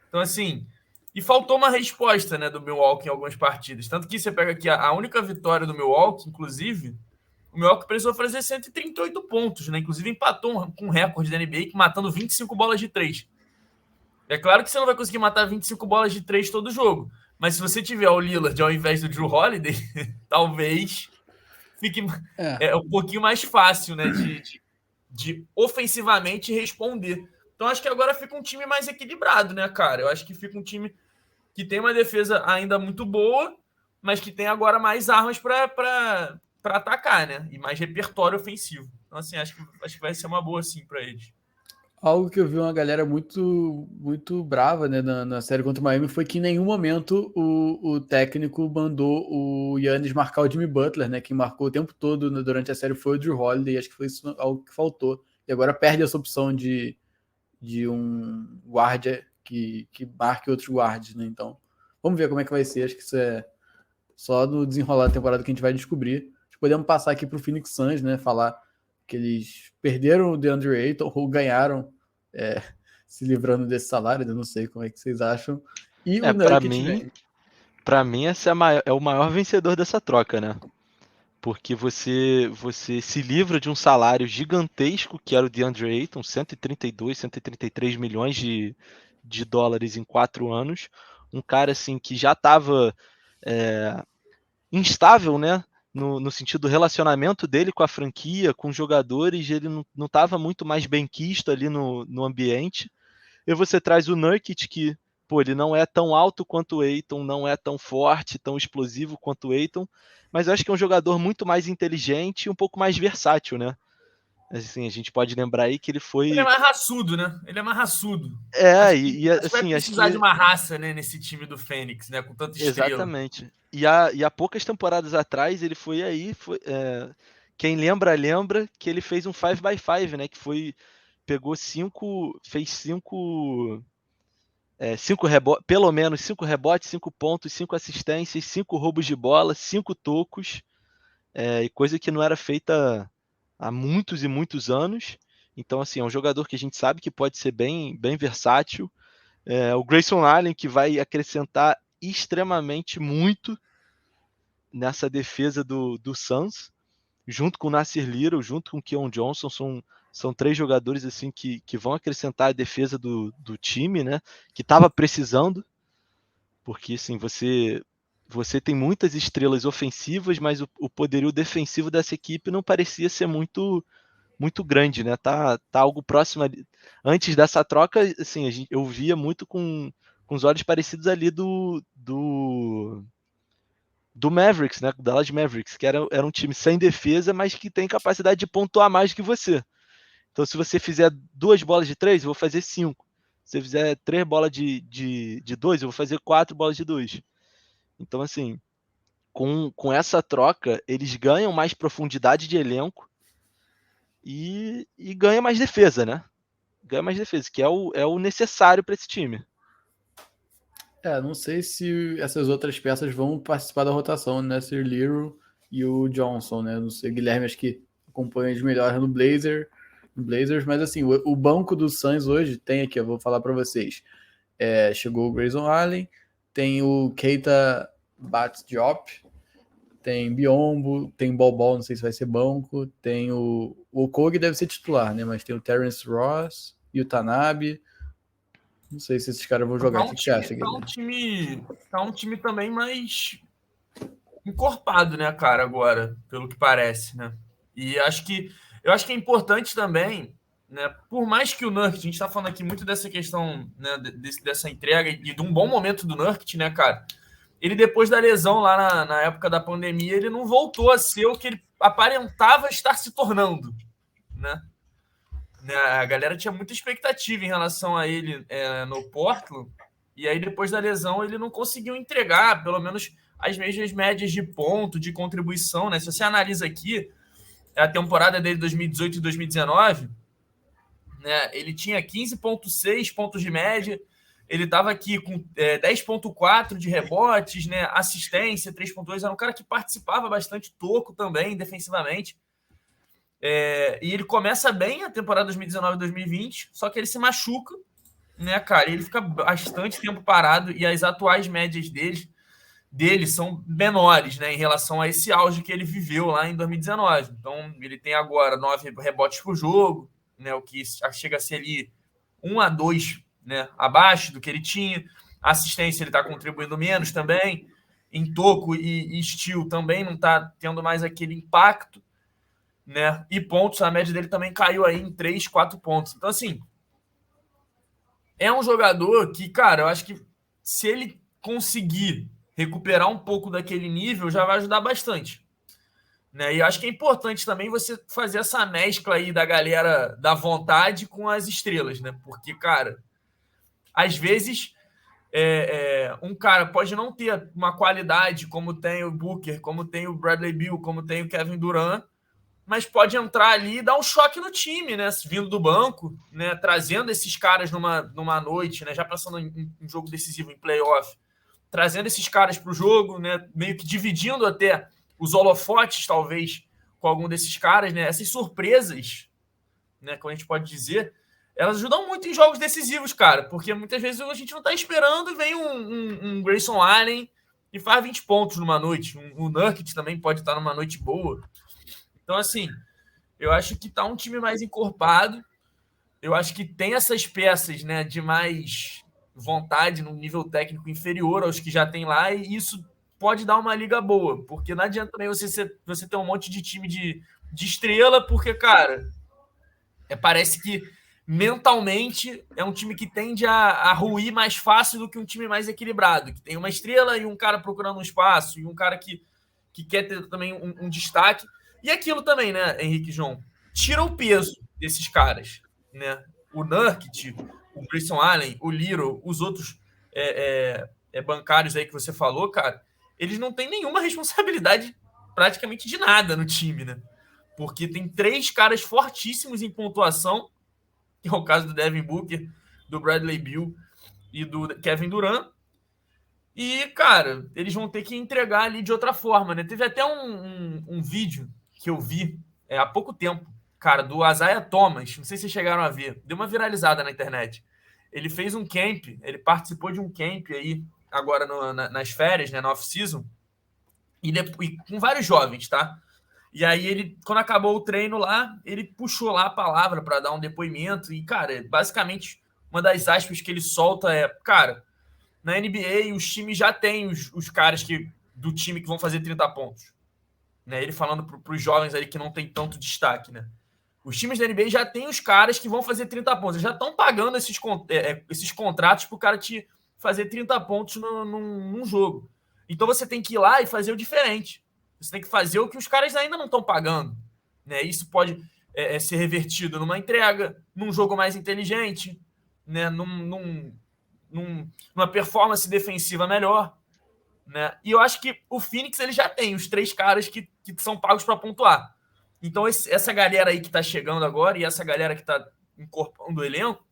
Então, assim, e faltou uma resposta, né, do Milwaukee em algumas partidas. Tanto que você pega aqui a única vitória do Milwaukee, inclusive, o Milwaukee precisou fazer 138 pontos, né? Inclusive empatou com um recorde da NBA, matando 25 bolas de 3. É claro que você não vai conseguir matar 25 bolas de 3 todo jogo. Mas se você tiver o Lillard ao invés do Drew Holiday, talvez fique um pouquinho mais fácil, né? De ofensivamente responder. Então acho que agora fica um time mais equilibrado, né, cara? Eu acho que fica um time que tem uma defesa ainda muito boa, mas que tem agora mais armas para atacar, né? E mais repertório ofensivo. Então, assim, acho que vai ser uma boa, sim, para eles. Algo que eu vi uma galera muito muito brava, né, na série contra o Miami foi que em nenhum momento o técnico mandou o Giannis marcar o Jimmy Butler, né? Quem marcou o tempo todo durante a série foi o Drew Holiday, acho que foi isso algo que faltou. E agora perde essa opção de um guarda que marque outros guardas, né? Então, vamos ver como é que vai ser. Acho que isso é só no desenrolar da temporada que a gente vai descobrir. Podemos passar aqui para o Phoenix Suns, né? Falar que eles perderam o DeAndre Ayton ou ganharam se livrando desse salário. Eu não sei como é que vocês acham. E o Para Nurkic mim, vem. para mim esse é o maior vencedor dessa troca, né? Porque você se livra de um salário gigantesco que era o DeAndre Ayton, 132, 133 milhões de dólares em 4 anos. Um cara assim que já estava instável, né? No sentido do relacionamento dele com a franquia, com os jogadores, ele não estava muito mais benquisto ali no ambiente. E você traz o Nurkic, que, pô, ele não é tão alto quanto o Ayton, não é tão forte, tão explosivo quanto o Ayton, mas eu acho que é um jogador muito mais inteligente e um pouco mais versátil, né? Assim, a gente pode lembrar aí que ele foi... Ele é mais raçudo, né? Ele é mais raçudo. Acho Vai assim, acho precisar de que... uma raça, né, nesse time do Fênix, né? Com tanta estrela. Exatamente. E há poucas temporadas atrás ele foi aí... quem lembra que ele fez um 5x5, né? Que foi... Pegou fez pelo menos 5 rebotes, 5 pontos, 5 assistências, 5 roubos de bola, 5 tocos, e coisa que não era feita há muitos e muitos anos. Então, assim, é um jogador que a gente sabe que pode ser bem, bem versátil. O Grayson Allen, que vai acrescentar extremamente muito nessa defesa do Suns, junto com o Nasir Little, junto com o Keon Johnson, são 3 jogadores assim que vão acrescentar a defesa do time, né? Que estava precisando, porque assim, você tem muitas estrelas ofensivas, mas o poderio defensivo dessa equipe não parecia ser muito grande, né? Tá algo próximo ali. Antes dessa troca, assim, eu via muito com os olhos parecidos ali do Mavericks, né? Do Dallas Mavericks, que era um time sem defesa, mas que tem capacidade de pontuar mais que você. Então, se você fizer 2 bolas de 3, eu vou fazer 5. Se você fizer 3 bolas de 2, eu vou fazer 4 bolas de 2. Então, assim, com essa troca, eles ganham mais profundidade de elenco e ganham mais defesa, né? Ganha mais defesa, que é o necessário para esse time. Não sei se essas outras peças vão participar da rotação, né? Sir Little e o Johnson, né? Não sei, Guilherme acho que acompanha eles melhor no Blazers, mas assim, o banco do Suns hoje tem aqui, eu vou falar para vocês. Chegou o Grayson Allen, tem o Keita Bates-Diop, tem Biombo, tem Bol, não sei se vai ser banco, tem o Okogie deve ser titular, né? Mas tem o Terrence Ross e o Tanabe. Não sei se esses caras vão jogar. O que você acha, Guilherme? Tá um time também mais encorpado, né, cara, agora, pelo que parece, né? E eu acho que é importante também, né? Por mais que o Nurkic, a gente tá falando aqui muito dessa questão, né, dessa entrega e de um bom momento do Nurkic, né, cara? Ele, depois da lesão lá na época da pandemia, ele não voltou a ser o que ele aparentava estar se tornando, né? A galera tinha muita expectativa em relação a ele no Portland, e aí depois da lesão ele não conseguiu entregar, pelo menos as mesmas médias de ponto, de contribuição, né? Se você analisa aqui a temporada dele de 2018 e 2019, né, ele tinha 15,6 pontos de média, ele estava aqui com 10,4 de rebotes, né, assistência, 3,2, era um cara que participava bastante, toco também, defensivamente. E ele começa bem a temporada 2019-2020, só que ele se machuca, né, cara? E ele fica bastante tempo parado e as atuais médias dele são menores, né, em relação a esse auge que ele viveu lá em 2019. Então, ele tem agora 9 rebotes por jogo, né, o que chega a ser ali 1 a 2, né, abaixo do que ele tinha. A assistência ele está contribuindo menos também. Em toco e steal também não está tendo mais aquele impacto, né? E pontos, a média dele também caiu aí em 3, 4 pontos. Então, assim, é um jogador que, cara, eu acho que se ele conseguir recuperar um pouco daquele nível, já vai ajudar bastante, né? E eu acho que é importante também você fazer essa mescla aí da galera da vontade com as estrelas, né? Porque, cara, às vezes um cara pode não ter uma qualidade como tem o Booker, como tem o Bradley Beal, como tem o Kevin Durant, mas pode entrar ali e dar um choque no time, né? Vindo do banco, né? Trazendo esses caras numa noite, né? Já passando em jogo decisivo, em playoff, trazendo esses caras para o jogo, né? Meio que dividindo até os holofotes, talvez, com algum desses caras, né? Essas surpresas, né? Como a gente pode dizer, elas ajudam muito em jogos decisivos, cara, porque muitas vezes a gente não tá esperando e vem um Grayson Allen e faz 20 pontos numa noite. O Nurkic também pode estar numa noite boa. Então, assim, eu acho que tá um time mais encorpado. Eu acho que tem essas peças, né, de mais vontade num nível técnico inferior aos que já tem lá, e isso pode dar uma liga boa, porque não adianta também você ter um monte de time de estrela, porque, cara, parece que mentalmente é um time que tende a ruir mais fácil do que um time mais equilibrado, que tem uma estrela e um cara procurando um espaço, e um cara que quer ter também um destaque. E aquilo também, né, Henrique e João? Tira o peso desses caras, né? O Nurkic, o Grayson Allen, o Little, os outros bancários aí que você falou, cara, eles não têm nenhuma responsabilidade praticamente de nada no time, né? Porque tem 3 caras fortíssimos em pontuação, que é o caso do Devin Booker, do Bradley Beal e do Kevin Durant. E, cara, eles vão ter que entregar ali de outra forma, né? Teve até um vídeo que eu vi há pouco tempo, cara, do Isaiah Thomas. Não sei se vocês chegaram a ver. Deu uma viralizada na internet. Ele fez um camp, ele participou de um camp aí, agora nas férias, né, na off-season, e com vários jovens, tá? E aí ele, quando acabou o treino lá, ele puxou lá a palavra para dar um depoimento. E, cara, basicamente, uma das aspas que ele solta é, cara, na NBA os times já têm os caras do time que vão fazer 30 pontos. Né? Ele falando para os jovens ali que não tem tanto destaque, né? Os times da NBA já têm os caras que vão fazer 30 pontos. Eles já estão pagando esses contratos para o cara te fazer 30 pontos num jogo. Então você tem que ir lá e fazer o diferente. Você tem que fazer o que os caras ainda não estão pagando. Né? Isso pode ser revertido numa entrega, num jogo mais inteligente, né? Numa performance defensiva melhor. Né? E eu acho que o Phoenix ele já tem os 3 caras que são pagos para pontuar. Então essa galera aí que está chegando agora e essa galera que está incorporando o elenco,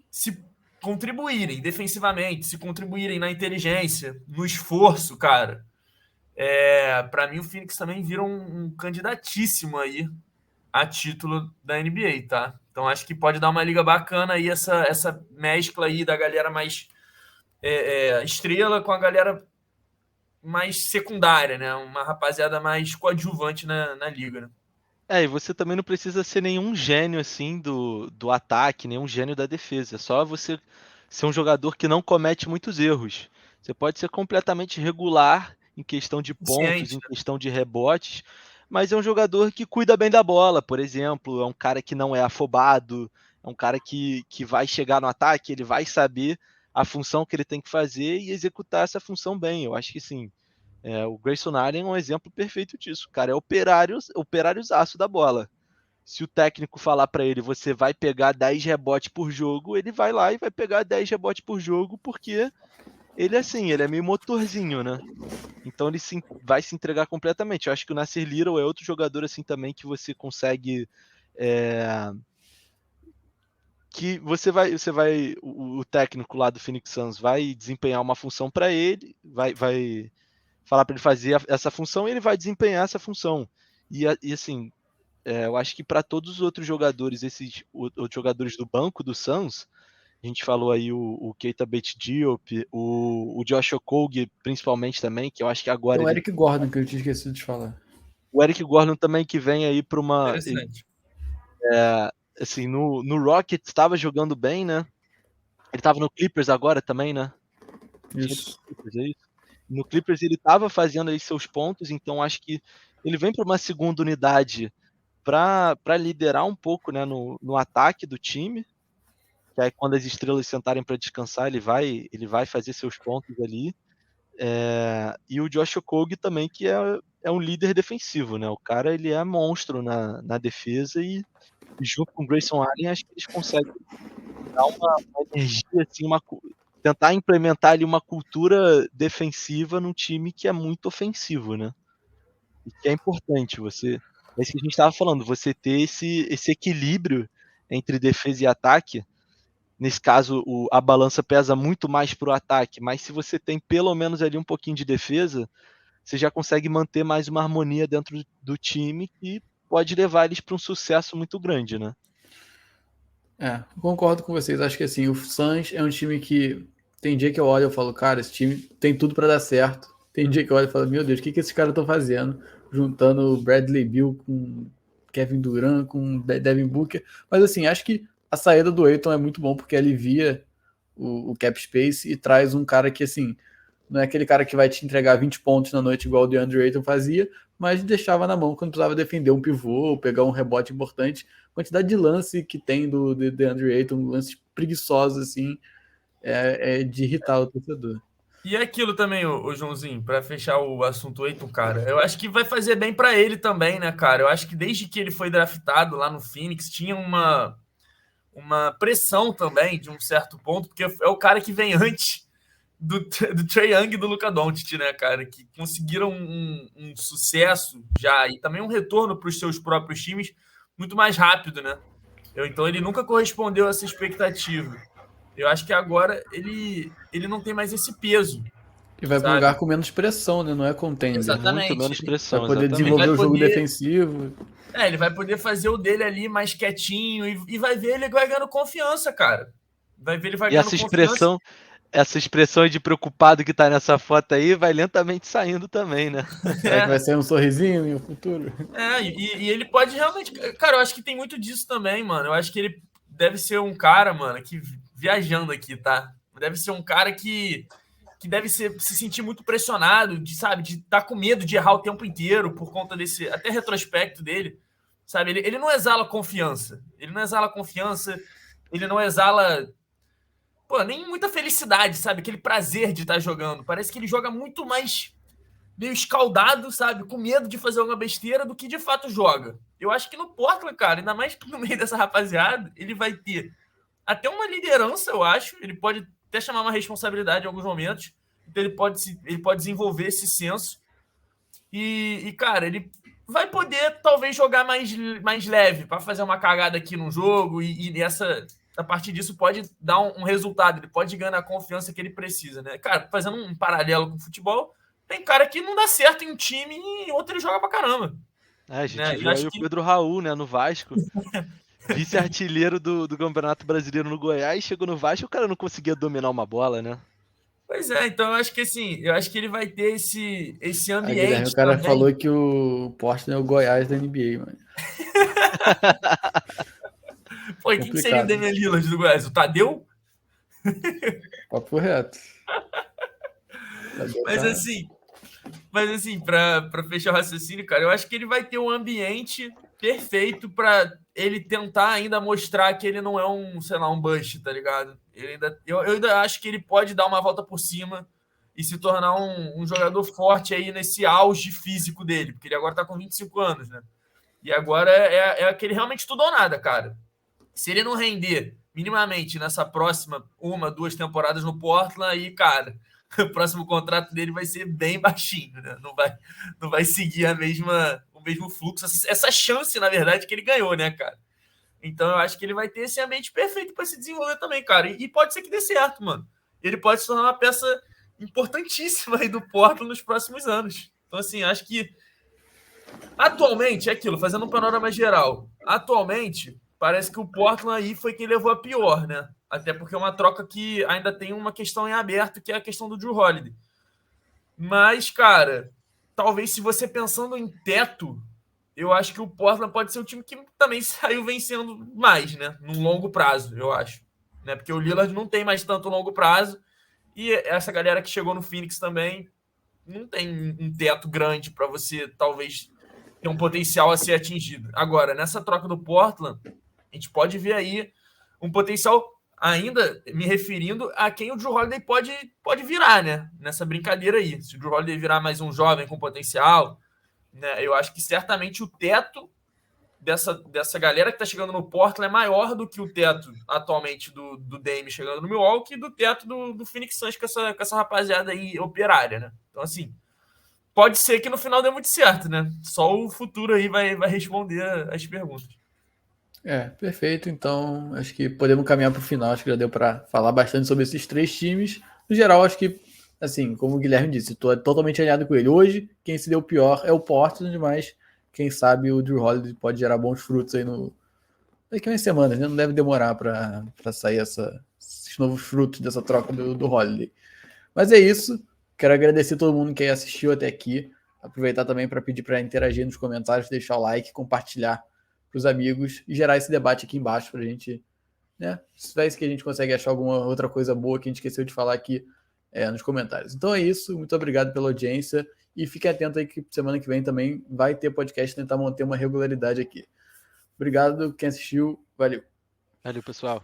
se contribuírem defensivamente, se contribuírem na inteligência, no esforço, cara, para mim o Phoenix também vira um candidatíssimo aí a título da NBA, tá? Então acho que pode dar uma liga bacana aí, essa mescla aí da galera mais estrela com a galera mais secundária, né? Uma rapaziada mais coadjuvante na liga, né? E você também não precisa ser nenhum gênio assim do ataque, nenhum gênio da defesa. É só você ser um jogador que não comete muitos erros. Você pode ser completamente regular em questão de pontos, em questão de rebotes, mas é um jogador que cuida bem da bola, por exemplo. É um cara que não é afobado, é um cara que vai chegar no ataque, ele vai saber a função que ele tem que fazer e executar essa função bem. Eu acho que sim. O Grayson Allen é um exemplo perfeito disso. O cara é operáriozaço da bola. Se o técnico falar para ele, você vai pegar 10 rebotes por jogo, ele vai lá e vai pegar 10 rebotes por jogo, porque ele é meio motorzinho, né? Então ele vai se entregar completamente. Eu acho que o Nasir Little é outro jogador assim também que você consegue... que você vai, o técnico lá do Phoenix Suns vai desempenhar uma função para ele, vai falar para ele fazer essa função e ele vai desempenhar essa função. E assim, eu acho que para todos os outros jogadores, esses outros jogadores do banco do Suns, a gente falou aí o Keita Bates-Diop, o Josh Okogie principalmente também, que eu acho que agora... Tem o Eric Gordon, que eu tinha esquecido de falar. O Eric Gordon também, que vem aí para uma... Interessante. Assim, no Rockets estava jogando bem, né? Ele estava no Clippers agora também, né? Isso. No Clippers ele estava fazendo aí seus pontos, então acho que ele vem para uma segunda unidade para liderar um pouco, né, no ataque do time, que aí quando as estrelas sentarem para descansar, ele vai fazer seus pontos ali. E o Josh Okogie também, que é um líder defensivo, né? O cara ele é monstro na defesa e junto com o Grayson Allen acho que eles conseguem dar uma energia, assim, tentar implementar ali uma cultura defensiva num time que é muito ofensivo, né? E que é importante é isso que a gente estava falando, você ter esse equilíbrio entre defesa e ataque. Nesse caso, a balança pesa muito mais para o ataque, mas se você tem pelo menos ali um pouquinho de defesa, você já consegue manter mais uma harmonia dentro do time que pode levar eles para um sucesso muito grande, né? Concordo com vocês. Acho que assim, o Suns é um time que tem dia que eu olho e falo, cara, esse time tem tudo para dar certo. Tem dia que eu olho e falo, meu Deus, o que esses caras estão fazendo? Juntando o Bradley Beal com Kevin Durant, com Devin Booker. Mas assim, acho que a saída do Ayton é muito bom porque alivia o cap space e traz um cara que, assim, não é aquele cara que vai te entregar 20 pontos na noite igual o DeAndre Ayton fazia, mas deixava na mão quando precisava defender um pivô ou pegar um rebote importante. quantidade de lance que tem do DeAndre Ayton, lances preguiçosos, assim, é de irritar o torcedor. E é aquilo também, o Joãozinho, para fechar o assunto Ayton, cara, eu acho que vai fazer bem para ele também, né, cara? Eu acho que desde que ele foi draftado lá no Phoenix, tinha uma pressão também, de um certo ponto, porque é o cara que vem antes do Trae Young e do Luka Doncic, né, cara? Que conseguiram um sucesso já e também um retorno para os seus próprios times muito mais rápido, né? Então ele nunca correspondeu a essa expectativa. Eu acho que agora ele não tem mais esse peso. E vai para um Sabe? lugar com menos pressão, né? Não é contender. Exatamente. Muito menos pressão, Vai poder exatamente. desenvolver Ele o vai jogo poder- defensivo. Ele vai poder fazer o dele ali mais quietinho e vai ver ele vai ganhando confiança, cara. Vai ver ele vai E ganhando confiança. essa expressão de preocupado que tá nessa foto aí vai lentamente saindo também, né? Será que vai ser um sorrisinho no futuro? E ele pode realmente. Cara, eu acho que tem muito disso também, mano. Eu acho que ele deve ser um cara, mano, que viajando aqui, tá? Deve ser um cara que deve se sentir muito pressionado, sabe, de estar com medo de errar o tempo inteiro por conta desse até retrospecto dele, sabe? Ele não exala confiança. Ele não exala confiança, ele não exala, pô, nem muita felicidade, sabe? Aquele prazer de estar jogando. Parece que ele joga muito mais meio escaldado, sabe? Com medo de fazer alguma besteira do que de fato joga. Eu acho que no Portland, cara, ainda mais no meio dessa rapaziada, ele vai ter até uma liderança, eu acho. Ele pode até chamar uma responsabilidade em alguns momentos. Então ele pode desenvolver esse senso. Cara, ele vai poder talvez jogar mais leve para fazer uma cagada aqui no jogo a partir disso pode dar um resultado, ele pode ganhar a confiança que ele precisa, né? Cara, fazendo um paralelo com o futebol, tem cara que não dá certo em um time e outro ele joga pra caramba. A gente Né? viu aí o Pedro Raul, né, no Vasco. Vice-artilheiro do Campeonato Brasileiro no Goiás, chegou no Vasco e o cara não conseguia dominar uma bola, né? Pois é, então eu acho que assim, ele vai ter esse ambiente. Guilherme, o cara também. falou que o Portland é o Goiás da NBA, mano. Pô, e quem que seria o Damian Lillard do Goiás? O Tadeu? Papo reto. Mas assim, para fechar o raciocínio, cara, eu acho que ele vai ter um ambiente perfeito para ele tentar ainda mostrar que ele não é um bust, tá ligado? Eu ainda acho que ele pode dar uma volta por cima e se tornar um jogador forte aí nesse auge físico dele, porque ele agora tá com 25 anos, né? E agora é aquele realmente tudo ou nada, cara. Se ele não render minimamente nessa próxima 2 temporadas no Portland, aí, cara, o próximo contrato dele vai ser bem baixinho, né? Não vai seguir o mesmo fluxo, essa chance, na verdade, que ele ganhou, né, cara? Então eu acho que ele vai ter esse ambiente perfeito para se desenvolver também, cara. E pode ser que dê certo, mano. Ele pode se tornar uma peça importantíssima aí do Portland nos próximos anos. Então, assim, acho que atualmente, é aquilo, fazendo um panorama geral, atualmente, parece que o Portland aí foi quem levou a pior, né? Até porque é uma troca que ainda tem uma questão em aberto, que é a questão do Jrue Holiday. Mas, cara, talvez se você pensando em teto, eu acho que o Portland pode ser um time que também saiu vencendo mais, né? Num longo prazo, eu acho. Né? Porque o Lillard não tem mais tanto longo prazo e essa galera que chegou no Phoenix também não tem um teto grande para você, talvez, ter um potencial a ser atingido. Agora, nessa troca do Portland, a gente pode ver aí um potencial, ainda me referindo a quem o Jrue Holiday pode virar, né? Nessa brincadeira aí. Se o Jrue Holiday virar mais um jovem com potencial, né? Eu acho que certamente o teto dessa galera que tá chegando no Portland é maior do que o teto atualmente do Dame chegando no Milwaukee e do teto do Phoenix Suns com essa rapaziada aí operária, né? Então, assim, pode ser que no final dê muito certo, né? Só o futuro aí vai responder as perguntas. Perfeito. Então, acho que podemos caminhar para o final. Acho que já deu para falar bastante sobre esses 3 times. No geral, acho que, assim, como o Guilherme disse, estou totalmente alinhado com ele. Hoje, quem se deu pior é o Portland, mas quem sabe o Jrue Holiday pode gerar bons frutos aí daqui a umas semanas, né? Não deve demorar para sair esses novos frutos dessa troca do Holiday. Mas é isso. Quero agradecer a todo mundo que assistiu até aqui. Aproveitar também para pedir para interagir nos comentários, deixar o like, compartilhar para os amigos e gerar esse debate aqui embaixo para a gente, né? Se é isso que a gente consegue achar alguma outra coisa boa que a gente esqueceu de falar aqui nos comentários. Então é isso. Muito obrigado pela audiência. E fique atento aí que semana que vem também vai ter podcast, tentar manter uma regularidade aqui. Obrigado quem assistiu. Valeu. Valeu, pessoal.